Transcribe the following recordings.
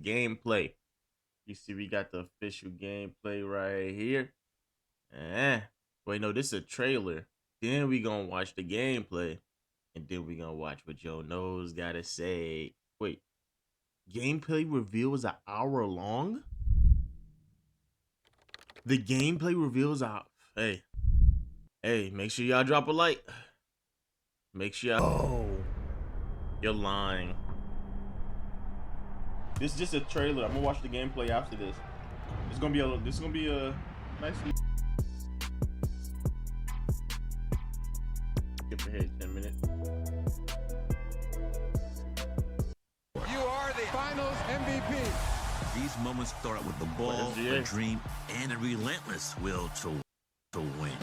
gameplay. You see, we got the official gameplay right here. Wait, no, this is a trailer. Then we gonna watch the gameplay, and then we gonna watch what Joe knows gotta say. Wait, gameplay reveal is an hour long. The gameplay reveals out. Hey, make sure y'all drop a like. Make sure y'all. Oh, you're lying. This is just a trailer. I'm gonna watch the gameplay after this. It's gonna be a. This is gonna be a nice. Skip ahead 10 minutes. You are the Finals MVP. These moments start out with the ball, a dream, and a relentless will to win.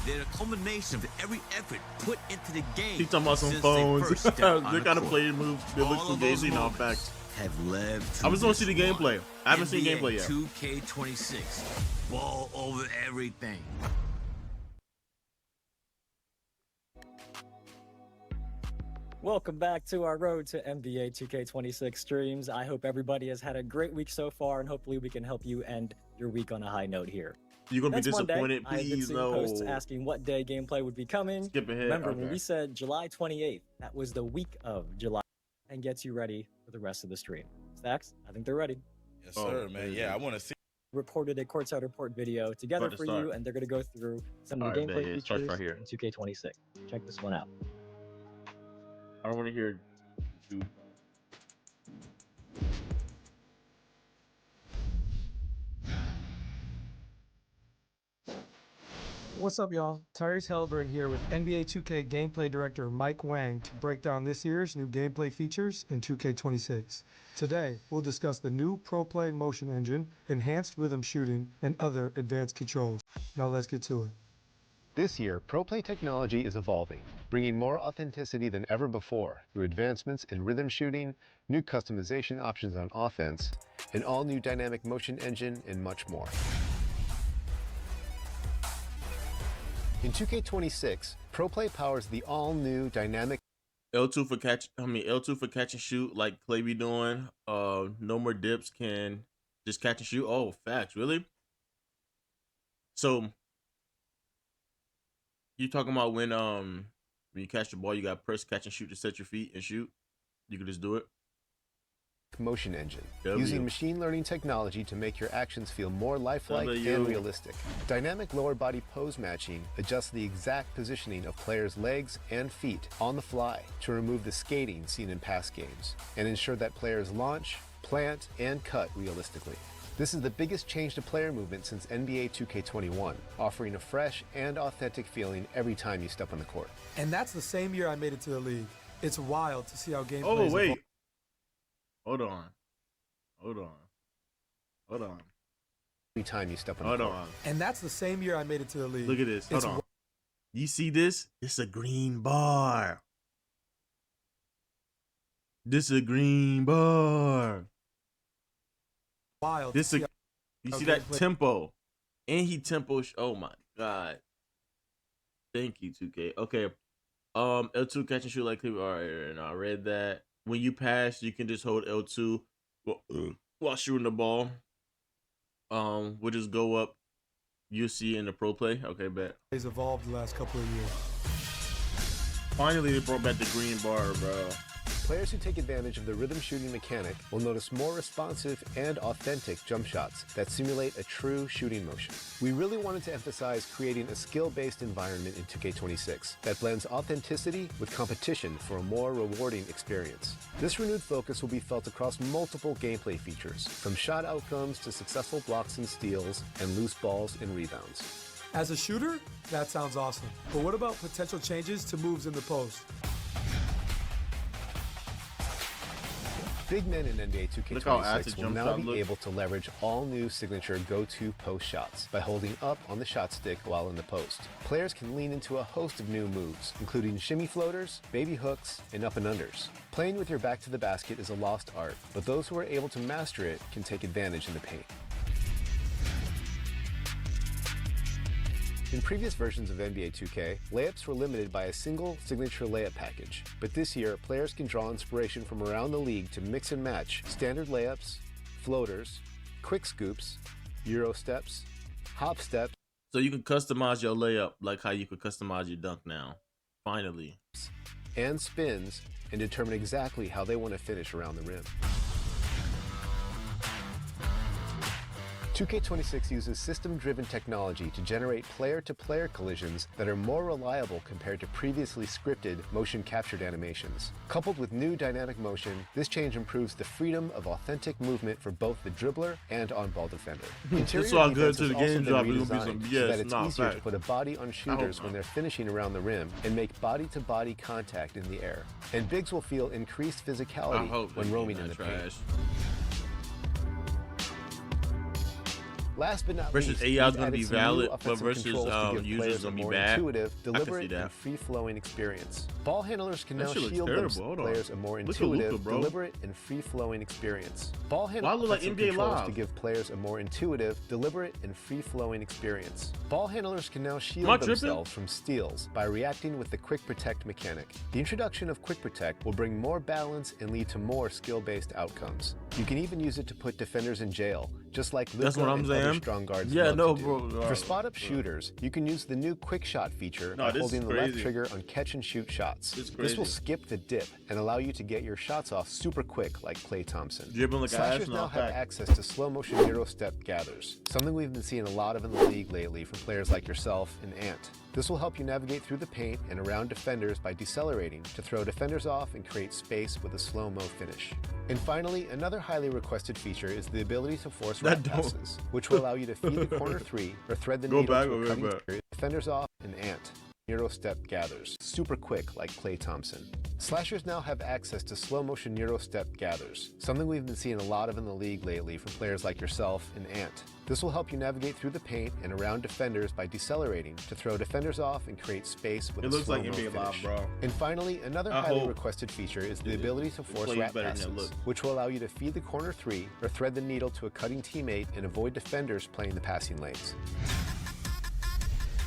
They're a culmination of every effort put into the game. He's talking about some phones. They gotta play moves. They look too gazy now. Facts. Have led to I just want to see the gameplay. I haven't seen gameplay yet. 2K26. Ball over everything. Welcome back to our road to NBA 2K26 streams. I hope everybody has had a great week so far, and hopefully we can help you end your week on a high note here. You're gonna be Next disappointed. Monday, Please no. Posts asking what day gameplay would be coming. Skip ahead. Remember when we said July 28th? That was the week of July, and gets you ready for the rest of the stream. Stacks, I think they're ready. Yes, sir, man. Yeah, I want to see. Reported a courtside report video together for you, and they're going to go through some of the gameplay features right here. in 2K26. Check this one out. I don't want to hear. What's up, y'all? Tyrese Halliburton here with NBA 2K Gameplay Director Mike Wang to break down this year's new gameplay features in 2K26. Today, we'll discuss the new Pro Play motion engine, enhanced rhythm shooting, and other advanced controls. Now let's get to it. This year, Pro Play technology is evolving, bringing more authenticity than ever before through advancements in rhythm shooting, new customization options on offense, an all-new dynamic motion engine, and much more. In 2K26, Pro Play powers the all-new dynamic L2 for catch. L2 for catch and shoot, like Clay be doing. No more dips, can just catch and shoot. Oh, facts, really? So you talking about when you catch the ball, you got press catch and shoot to set your feet and shoot. You can just do it. motion engine, using machine learning technology to make your actions feel more lifelike and realistic. Dynamic lower body pose matching adjusts the exact positioning of players' legs and feet on the fly to remove the skating seen in past games and ensure that players launch, plant, and cut realistically. This is the biggest change to player movement since NBA 2K21, offering a fresh and authentic feeling every time you step on the court. And that's the same year I made it to the league. It's wild to see how gameplay Oh, wait. Hold on. Every time you step on the court. And that's the same year I made it to the league. Look at this. Hold on. You see this? It's a green bar. This is a green bar. Wild. This you see that tempo, and he tempo. Oh my god! Thank you, 2K. Okay, L2 catch and shoot like Cleveland. All right, and I read that. When you pass, you can just hold L2 while shooting the ball. We'll just go up. You see in the Pro Play. Okay, bet. It's evolved the last couple of years. Finally, they brought back the green bar, bro. Players who take advantage of the rhythm shooting mechanic will notice more responsive and authentic jump shots that simulate a true shooting motion. We really wanted to emphasize creating a skill-based environment in 2K26 that blends authenticity with competition for a more rewarding experience. This renewed focus will be felt across multiple gameplay features, from shot outcomes to successful blocks and steals and loose balls and rebounds. As a shooter, that sounds awesome. But what about potential changes to moves in the post? Big men in NBA 2K26 will now be able to leverage all new signature Goto post shots by holding up on the shot stick while in the post. Players can lean into a host of new moves, including shimmy floaters, baby hooks, and up and unders. Playing with your back to the basket is a lost art, but those who are able to master it can take advantage in the paint. In previous versions of NBA 2K, layups were limited by a single signature layup package, but this year, players can draw inspiration from around the league to mix and match standard layups, floaters, quick scoops, Euro steps, hop steps, so you can customize your layup like how you could customize your dunk now. Finally. And spins, and determine exactly how they want to finish around the rim. 2K26 uses system-driven technology to generate player-to-player collisions that are more reliable compared to previously scripted motion captured animations. Coupled with new dynamic motion, this change improves the freedom of authentic movement for both the dribbler and on-ball defender. That's why good to the game drop. It'll be some so that it's easier to put a body on shooters when they're finishing around the rim and make body-to-body contact in the air. And bigs will feel increased physicality when roaming in the paint. Last but not least, AI is going to be valid, but versus users going to be bad. Intuitive, deliberate, and free-flowing experience. Ball handlers can now shield players a more intuitive, deliberate, and free-flowing experience. Ball handlers like NBA Live to give players a more intuitive, deliberate, and free-flowing experience. Ball handlers can now shield themselves from steals by reacting with the Quick Protect mechanic. The introduction of Quick Protect will bring more balance and lead to more skill-based outcomes. You can even use it to put defenders in jail, just like Luka and other strong guards love to do. For spot-up shooters, you can use the new Quick Shot feature by holding the left trigger on catch-and-shoot shots. This will skip the dip and allow you to get your shots off super quick like Klay Thompson. Slashers now have access to slow-motion Euro step gathers, something we've been seeing a lot of in the league lately from players like yourself and Ant. This will help you navigate through the paint and around defenders by decelerating to throw defenders off and create space with a slow-mo finish. And finally, another highly requested feature is the ability to force rat passes, which will allow you to feed the corner three or thread the needle to a cutting defenders off and Ant. Euro step gathers, super quick like Klay Thompson. Slashers now have access to slow-motion Euro step gathers, something we've been seeing a lot of in the league lately from players like yourself and Ant. This will help you navigate through the paint and around defenders by decelerating to throw defenders off and create space with a slow-mo finish. And finally, another highly requested feature is the ability to force rat passes, which will allow you to feed the corner three or thread the needle to a cutting teammate and avoid defenders playing the passing lanes.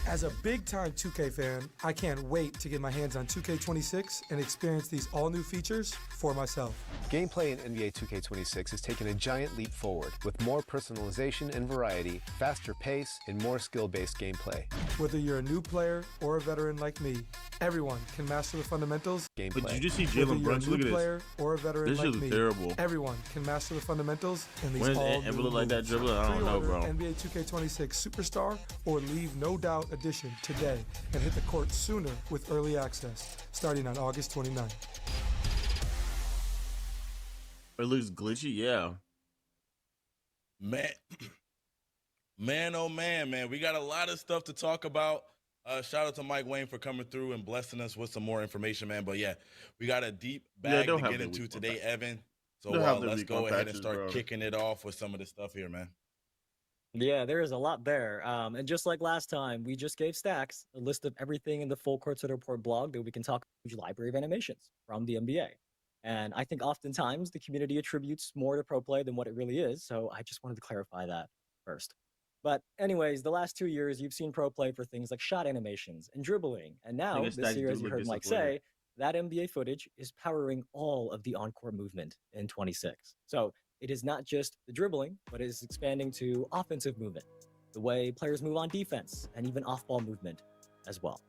As a big-time 2K fan, I can't wait to get my hands on 2K26 and experience these all-new features for myself. Gameplay in NBA 2K26 has taken a giant leap forward, with more personalization and variety, faster pace, and more skill-based gameplay. Whether you're a new player or a veteran like me, everyone can master the fundamentals. Gameplay. But did you see Jalen Brunson? Look at this. Player or a veteran this like is me, terrible. Everyone can master the fundamentals in these all-new look like that dribbler? I don't know, bro. NBA 2K26 Superstar or Leave No Doubt Edition today and hit the court sooner with early access, starting on August 29th. It looks glitchy, yeah. Man, oh man, we got a lot of stuff to talk about. Shout out to Mike Wayne for coming through and blessing us with some more information, man. But yeah, we got a deep bag to get into today, Evan. So let's go ahead and start kicking it off with some of the stuff here, man. Yeah, there is a lot there. And just like last time, we just gave Stacks a list of everything in the Full Court Center Report blog that we can talk about a library of animations from the NBA. And I think oftentimes the community attributes more to pro play than what it really is. So I just wanted to clarify that first. But anyways, the last 2 years, you've seen pro play for things like shot animations and dribbling. And now, this year, as you heard Mike say, that NBA footage is powering all of the on-court movement in 26. So it is not just the dribbling, but it is expanding to offensive movement, the way players move on defense, and even off-ball movement as well.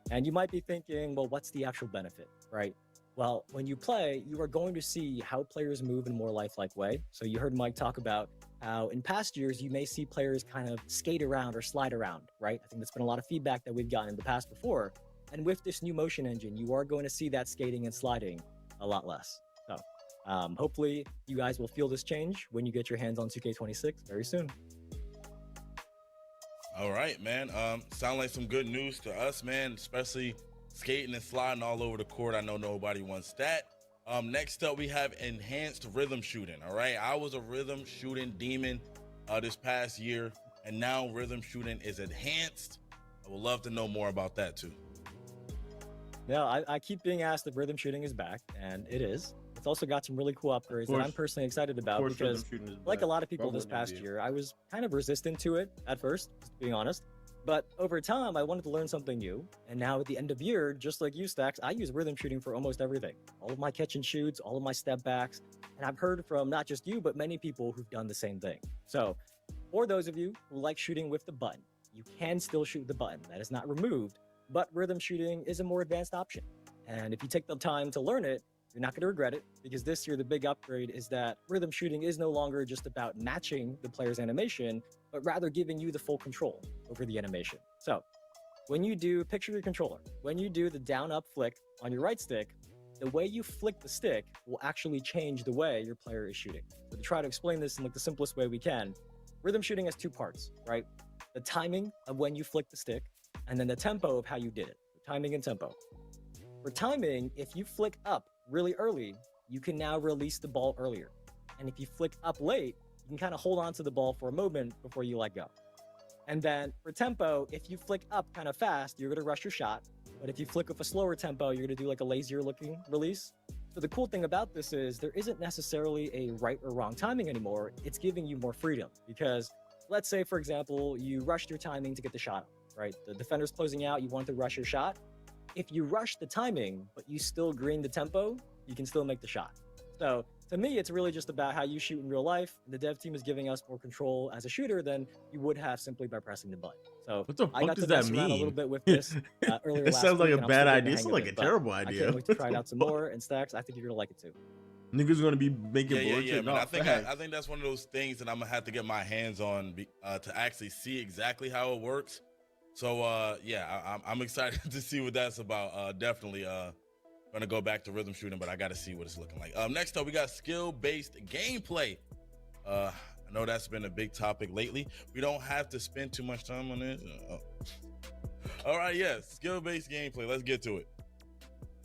And you might be thinking, well, what's the actual benefit, right? Well, when you play, you are going to see how players move in a more lifelike way. So you heard Mike talk about how in past years, you may see players kind of skate around or slide around, right? I think that's been a lot of feedback that we've gotten in the past before. And with this new motion engine, you are going to see that skating and sliding a lot less. So hopefully you guys will feel this change when you get your hands on 2K26 very soon. All right, man. Sound like some good news to us, man, especially skating and sliding all over the court. I know nobody wants that. Next up, we have enhanced rhythm shooting. All right. I was a rhythm shooting demon this past year, and now rhythm shooting is enhanced. I would love to know more about that too. Yeah, I keep being asked if rhythm shooting is back, and it is. It's also got some really cool upgrades that I'm personally excited about because, like a lot of people this past year, I was kind of resistant to it at first, just being honest. But over time, I wanted to learn something new. And now at the end of year, just like you, Stacks, I use rhythm shooting for almost everything. All of my catch and shoots, all of my step backs. And I've heard from not just you, but many people who've done the same thing. So for those of you who like shooting with the button, you can still shoot the button. That is not removed, but rhythm shooting is a more advanced option. And if you take the time to learn it, you're not going to regret it, because this year the big upgrade is that rhythm shooting is no longer just about matching the player's animation, but rather giving you the full control over the animation. So when you do, picture your controller, when you do the down up flick on your right stick, the way you flick the stick will actually change the way your player is shooting. So to try to explain this in like the simplest way we can, rhythm shooting has two parts, right? The timing of when you flick the stick, and then the tempo of how you did it. Timing and tempo. For timing, if you flick up really early, you can now release the ball earlier. And if you flick up late, you can kind of hold on to the ball for a moment before you let go. And then for tempo, if you flick up kind of fast, you're going to rush your shot. But if you flick with a slower tempo, you're going to do like a lazier looking release. So the cool thing about this is there isn't necessarily a right or wrong timing anymore. It's giving you more freedom, because let's say, for example, you rushed your timing to get the shot, right? The defender's closing out, you want to rush your shot. If you rush the timing, but you still green the tempo, you can still make the shot. So to me, it's really just about how you shoot in real life. The dev team is giving us more control as a shooter than you would have simply by pressing the button. So what the I fuck got does to that mess around a little mean? bit with this earlier It last sounds like week, a and I'm bad still getting the idea. It hang sounds of like it, a but terrible I idea. can't wait to try it out some more. And Stacks, I think you're gonna like it too. Niggas gonna be making Yeah, bullshit. man. No, I think facts. I think that's one of those things that I'm gonna have to get my hands on to actually see exactly how it works. So yeah, I'm excited to see what that's about. Definitely gonna go back to rhythm shooting, but I got to see what it's looking like. Next up, we got skill-based gameplay. I know that's been a big topic lately. We don't have to spend too much time on this. All right, yes, skill-based gameplay. Let's get to it.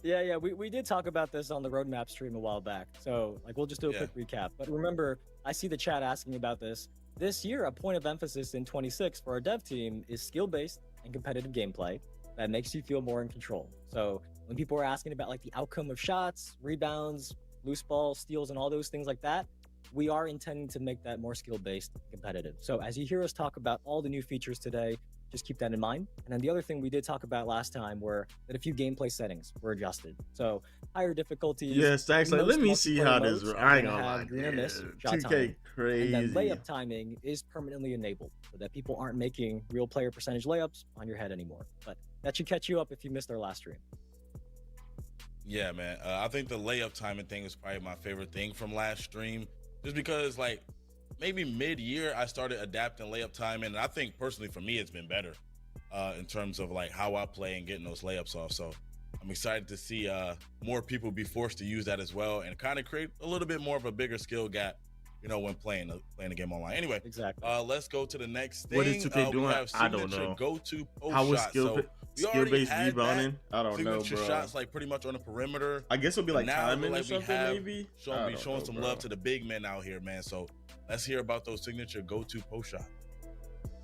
Yeah, we did talk about this on the roadmap stream a while back. So like we'll just do a quick recap. But remember, I see the chat asking about this. This year, a point of emphasis in 26 for our dev team is skill-based and competitive gameplay that makes you feel more in control. So when people are asking about like the outcome of shots, rebounds, loose balls, steals, and all those things like that, we are intending to make that more skill-based and competitive. So as you hear us talk about all the new features today, just keep that in mind. And then the other thing we did talk about last time were that a few gameplay settings were adjusted. So higher difficulties. Yeah, Stacks, like, let me see how this. I ain't gonna lie, greener miss, shot 2K timing. crazy. And then layup timing is permanently enabled so that people aren't making real player percentage layups on your head anymore. But that should catch you up if you missed our last stream. Yeah, man. I think the layup timing thing is probably my favorite thing from last stream, just because like maybe mid-year I started adapting layup timing, and I think personally for me it's been better in terms of like how I play and getting those layups off. So I'm excited to see more people be forced to use that as well, and kind of create a little bit more of a bigger skill gap, you know, when playing the game online. Anyway, exactly. Let's go to the next thing. What is 2K doing? We have I don't know. Go-to post How was shot. skill-based rebounding? I don't know, signature bro. shots like pretty much on the perimeter. I guess it'll be like now timing like or something, maybe. Showing some love to the big men out here, man. So let's hear about those signature go-to post shots.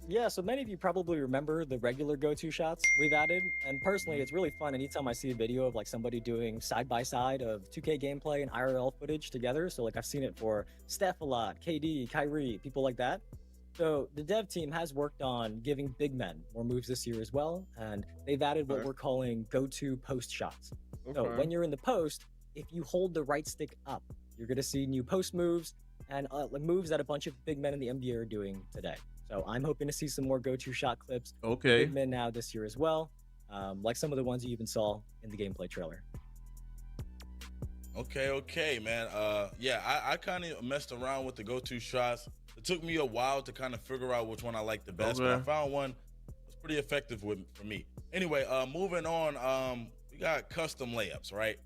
Yeah, so many of you probably remember the regular go-to shots we've added, and personally, it's really fun anytime I see a video of like somebody doing side-by-side of 2K gameplay and IRL footage together. So like I've seen it for Steph a lot, KD, Kyrie, people like that. So the dev team has worked on giving big men more moves this year as well, and they've added what we're calling go-to post shots. So when you're in the post, if you hold the right stick up, you're going to see new post moves and moves that a bunch of big men in the NBA are doing today. So I'm hoping to see some more go-to shot clips. Okay. Big men now this year as well, like some of the ones you even saw in the gameplay trailer. Okay, man. Yeah, I kind of messed around with the go-to shots. It took me a while to kind of figure out which one I liked the best, but I found one that was pretty effective for me. Anyway, moving on, we got custom layups, right?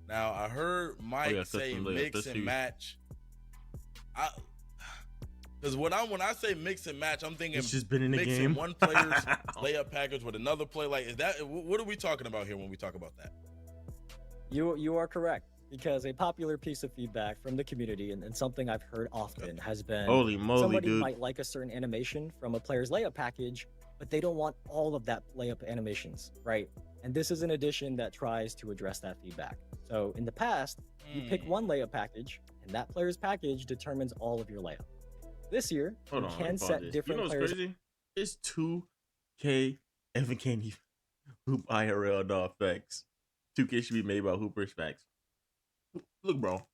Now, I heard Mike say mix and match. Because when I say mix and match, I'm thinking it's just been in the mixing game. one player's layup package with another play. Like, is that what are we talking about here when we talk about that? You are correct, because a popular piece of feedback from the community and something I've heard often has been, holy moly, somebody dude, might like a certain animation from a player's layup package, but they don't want all of that layup animations, right? And this is an addition that tries to address that feedback. So in the past, you pick one layup package, and that player's package determines all of your layup. This year, you can set different players. Crazy? It's 2 K, Evan can't even hoop IRL, no effects. 2K should be made by hoopers, facts. Look, bro.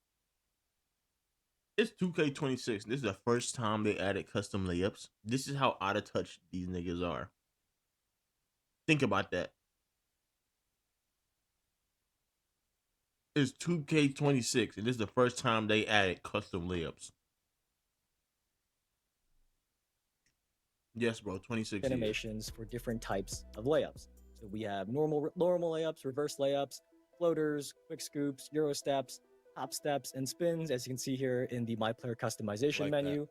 It's 2K26. This is the first time they added custom layups. This is how out of touch these niggas are. Think about that. It's 2K26, and this is the first time they added custom layups. Yes, bro, 26 animations for different types of layups. So we have normal layups, reverse layups, floaters, quick scoops, Euro steps, hop steps, and spins, as you can see here in the My Player customization menu.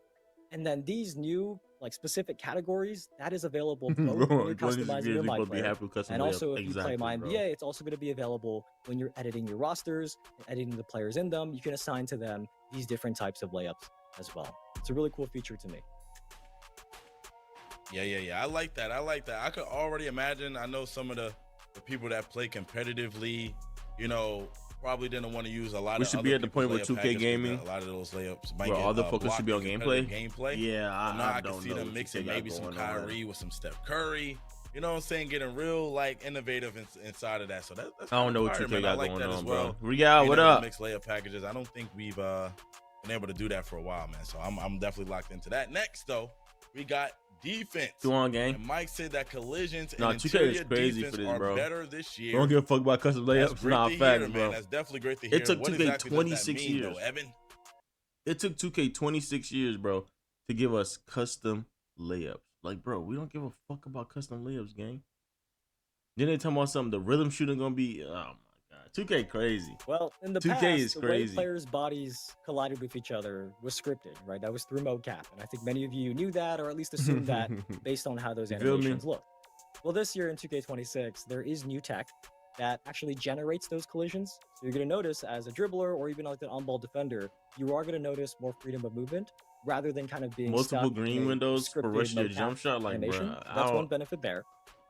And then these new specific categories, that is available both when you're customizing your My Player, and also if you play My NBA, it's also going to be available when you're editing your rosters and editing the players in them. You can assign to them these different types of layups as well. It's a really cool feature to me. Yeah. I like that. I could already imagine. I know some of the people that play competitively, probably didn't want to use a lot of. We should be at the point with 2K gaming. A lot of those layups might get all the focus should be on gameplay. Yeah, I can see them mixing maybe some Kyrie with some Steph Curry. You know what I'm saying? Getting real innovative inside of that. So that's I don't know what 2K got like going that on, as well. Bro. Real, what up? Mixed layup packages. I don't think we've been able to do that for a while, man. So I'm definitely locked into that. Next though, we got defense. Go on, gang. And Mike said that collisions and 2K is crazy for this, bro. Better this year. Don't give a fuck about custom layups. Nah, facts, bro. That's definitely great to hear. It took 2K 26 years. Though, Evan? It took 2K 26 years, bro, to give us custom layups. Like, bro, we don't give a fuck about custom layups, gang. Then they talking about something. The rhythm shooting gonna be. Oh my god, 2K crazy. Well, in the 2K past, is the crazy. way players' bodies collided with each other was scripted, right? That was through mocap, and I think many of you knew that, or at least assumed that, based on how those animations looked. Well, this year in 2K26, there is new tech that actually generates those collisions. So you're gonna notice, as a dribbler or even like an on-ball defender, you are gonna notice more freedom of movement rather than kind of being multiple stuck green in windows for rushing your mocap jump shot. Like, animation. bro, That's one benefit there.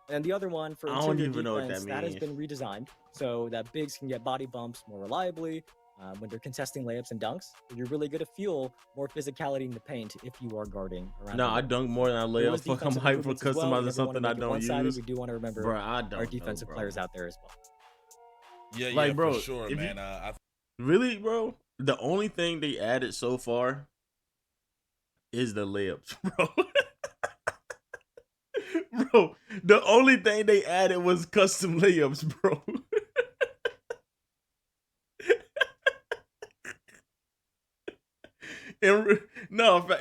And the other one for interior defense, that has been redesigned so that bigs can get body bumps more reliably when they're contesting layups and dunks. So you're really going to feel more physicality in the paint if you are guarding around. No, I dunk more than I lay up. Fuck, I'm hyped for customizing something I don't use. We do want to remember our defensive players out there as well. Yeah, like, bro, for sure, man. Really, bro? The only thing they added so far is the layups, bro. Bro, the only thing they added was custom layups, bro.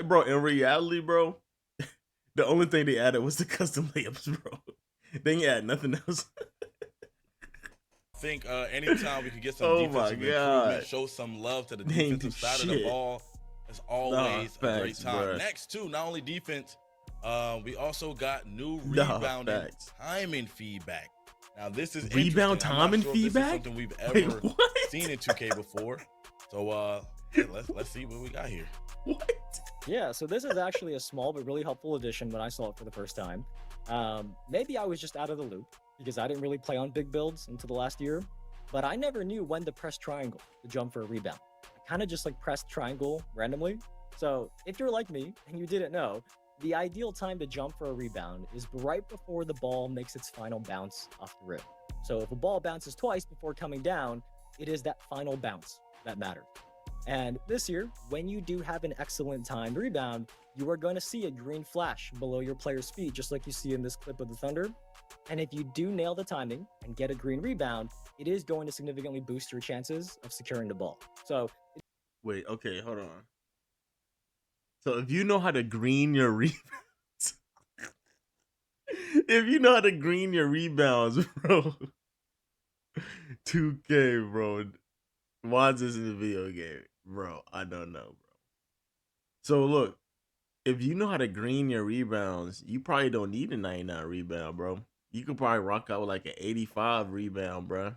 Bro, in reality, bro, the only thing they added was the custom layups, bro. They ain't add nothing else. I think anytime we could get some defensive improvement, show some love to the defensive side of the ball, it's always a great time. Bro. Next, too, not only defense, we also got new rebounding timing feedback. Now, this is rebound timing feedback. This is something we've ever seen in 2K before. So let's see what we got here. What? Yeah, so this is actually a small but really helpful addition when I saw it for the first time. Maybe I was just out of the loop because I didn't really play on big builds until the last year, but I never knew when to press triangle to jump for a rebound. I kind of just pressed triangle randomly. So if you're like me and you didn't know, the ideal time to jump for a rebound is right before the ball makes its final bounce off the rim. So if a ball bounces twice before coming down, it is that final bounce that matters. And this year, when you do have an excellent timed rebound, you are going to see a green flash below your player's feet, just like you see in this clip of the Thunder. And if you do nail the timing and get a green rebound, it is going to significantly boost your chances of securing the ball. So, wait, okay, hold on. So if you know how to green your rebounds, bro, 2K, bro, why is this in the video game? Bro, I don't know, bro. So look, if you know how to green your rebounds, you probably don't need a 99 rebound, bro. You could probably rock out with like an 85 rebound, bro.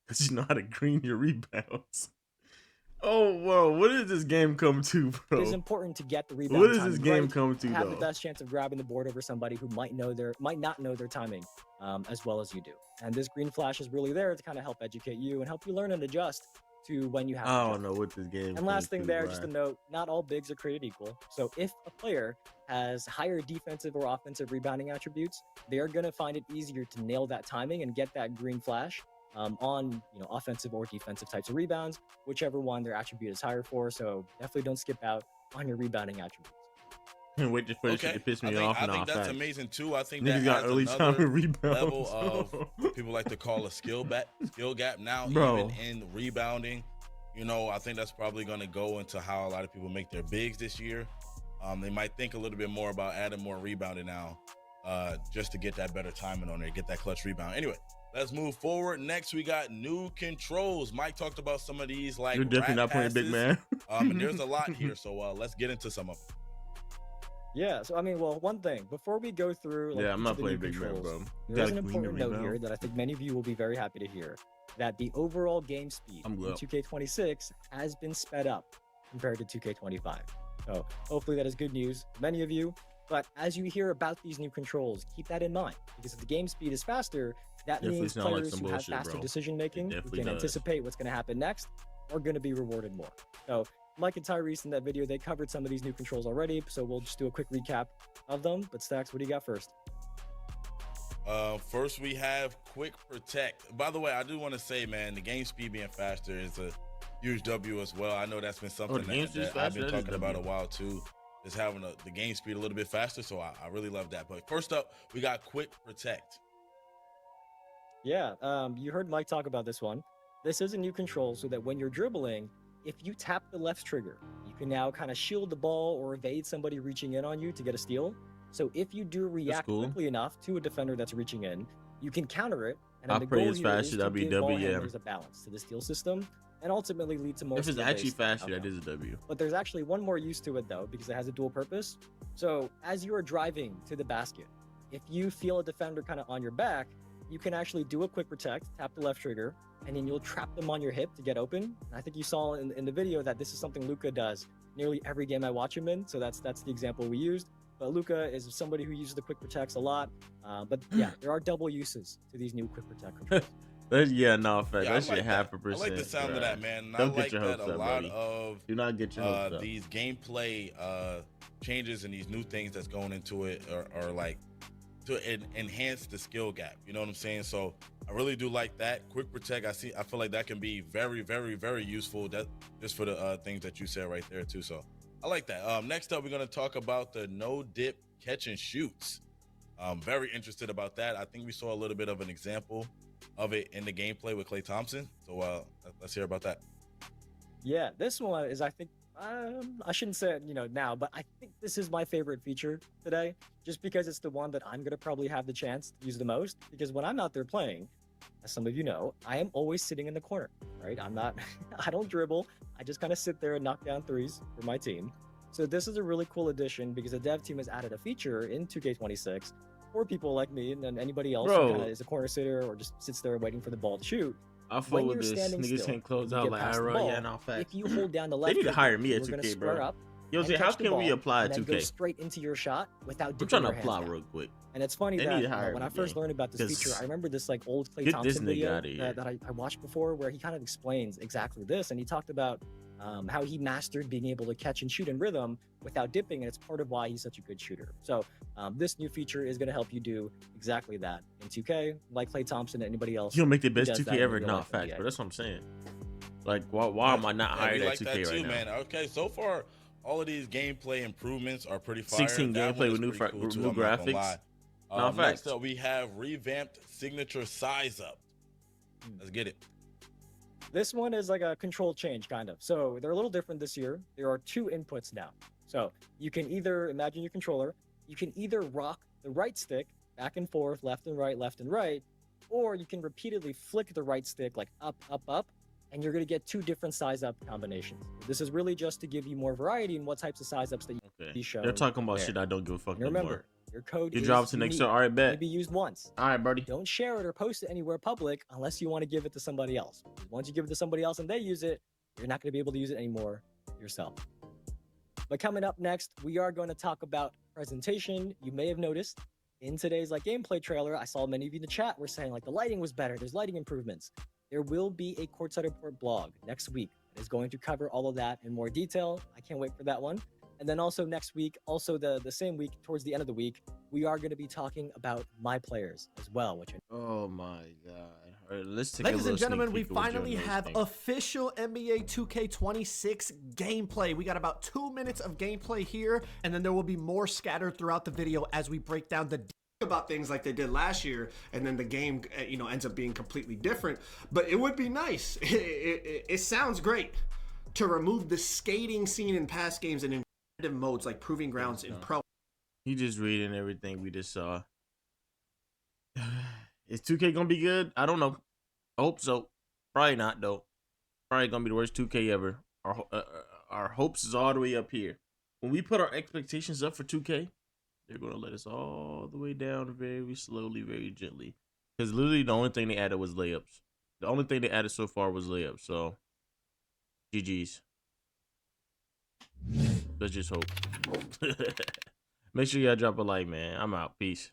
Because you know how to green your rebounds. Oh, whoa. What does this game come to, bro? It is important to get the rebound. What does this game come to, have the best chance of grabbing the board over somebody who might not know their timing as well as you do. And this green flash is really there to kind of help educate you and help you learn and adjust to when you have I to don't know what this game. And last thing there, just a note, not all bigs are created equal. So if a player has higher defensive or offensive rebounding attributes, they're going to find it easier to nail that timing and get that green flash on offensive or defensive types of rebounds, whichever one their attribute is higher for. So definitely don't skip out on your rebounding attributes. Wait just for this shit to piss me off. I think that's amazing too. I think niggas that got adds early another time rebounds. level of what people like to call a skill gap now, Bro. even in rebounding. I think that's probably going to go into how a lot of people make their bigs this year. They might think a little bit more about adding more rebounding now, just to get that better timing on there, get that clutch rebound. Anyway, let's move forward. Next, we got new controls. Mike talked about some of these, like you're definitely not playing big man. And there's a lot here, so let's get into some of them. Yeah, so I mean, well, one thing before we go through, I'm not playing big man, bro. There's an important note here that I think many of you will be very happy to hear: that the overall game speed in 2K26 has been sped up compared to 2K25. So hopefully that is good news for many of you. But as you hear about these new controls, keep that in mind, because if the game speed is faster, that means players who have faster decision making, who can anticipate what's going to happen next, are going to be rewarded more. So Mike and Tyrese in that video, they covered some of these new controls already, so we'll just do a quick recap of them. But Stacks, what do you got first? First, we have Quick Protect. By the way, I do want to say, man, the game speed being faster is a huge W as well. I know that's been something that I've been talking about a while too, is having the game speed a little bit faster. So I really love that. But first up, we got Quick Protect. Yeah, you heard Mike talk about this one. This is a new control so that when you're dribbling, if you tap the left trigger, you can now kind of shield the ball or evade somebody reaching in on you to get a steal. So if you do react quickly enough to a defender that's reaching in, you can counter it. And then the goal here is to give ball handlers a balance to the steal system and ultimately lead to more. If it's actually faster, that is a W. But there's actually one more use to it though, because it has a dual purpose. So as you are driving to the basket, if you feel a defender kind of on your back, you can actually do a quick protect, tap the left trigger, and then you'll trap them on your hip to get open. And I think you saw in the video that this is something Luka does nearly every game I watch him in. So that's the example we used. But Luka is somebody who uses the quick protects a lot. But yeah, there are double uses to these new quick protect controls. That shit half a percent. I like the sound of that, man. Don't I like get your that hopes a up, lot buddy. of Do not get your hopes up. These gameplay changes and these new things that's going into it are like to enhance the skill gap. You know what I'm saying? So I really do like that. Quick Protect, I feel like that can be very, very, very useful. That just for the things that you said right there too. So I like that. Next up, we're gonna talk about the no dip catch and shoots. I'm very interested about that. I think we saw a little bit of an example of it in the gameplay with Klay Thompson. So let's hear about that. Yeah, this one is, I think, I shouldn't say it, now, but I think this is my favorite feature today, just because it's the one that I'm going to probably have the chance to use the most, because when I'm out there playing, as some of you know, I am always sitting in the corner, right? I don't dribble. I just kind of sit there and knock down threes for my team. So this is a really cool addition because the dev team has added a feature in 2K26 for people like me and anybody else who kind of is a corner sitter or just sits there waiting for the ball to shoot. I fuck with this. Niggas can't close out like Ira. Yeah, no facts. If you hold down the left, they need to hire me at 2K, bro. Up Yo, how can we apply 2K? Go straight into your shot without. I'm trying to apply real quick. And it's funny that when I first learned about this feature, I remember this like old Klay Thompson video that I watched before, where he kind of explains exactly this, and he talked about how he mastered being able to catch and shoot in rhythm without dipping, and it's part of why he's such a good shooter. So this new feature is going to help you do exactly that in 2K, like Klay Thompson and anybody else. You'll make the best 2K ever, not facts, but that's what I'm saying. Like, why am I not hired at 2K right now? Man. Okay, so far all of these gameplay improvements are pretty fire. 16 gameplay with new graphics. Next up, we have revamped signature size up. Let's get it. This one is like a control change, kind of. So they're a little different this year. There are two inputs now. So you can either, imagine your controller, you can either rock the right stick back and forth, left and right, or you can repeatedly flick the right stick like up, up, up, and you're going to get two different size up combinations. This is really just to give you more variety in what types of size ups that you show. They're talking about shit I don't give a fuck no more. Your code you drop to next year. All right, bet. Be used once. All right, buddy. Don't share it or post it anywhere public unless you want to give it to somebody else. Once you give it to somebody else and they use it, you're not going to be able to use it anymore yourself. But coming up next, we are going to talk about presentation. You may have noticed in today's gameplay trailer, I saw many of you in the chat were saying the lighting was better. There's lighting improvements. there will be a Courtside Report blog next week that is going to cover all of that in more detail. I can't wait for that one. And then also next week, also the same week, towards the end of the week, we are going to be talking about my players as well. Oh my god! All right, let's take Ladies and gentlemen, we finally have official NBA 2K26 gameplay. We got about 2 minutes of gameplay here, and then there will be more scattered throughout the video as we break down the about things like they did last year, and then the game ends up being completely different. But it would be nice. It sounds great to remove the skating scene in past games and in competitive modes like Proving Grounds in Pro. You just reading everything we just saw. Is 2K gonna be good? I don't know. I hope so. Probably not though. Probably gonna be the worst 2K ever. Our hopes is all the way up here. When we put our expectations up for 2K, they're gonna let us all the way down very slowly, very gently. Because literally the only thing they added was layups. The only thing they added so far was layups. So GG's. Let's just hope. Make sure y'all drop a like, man. I'm out. Peace.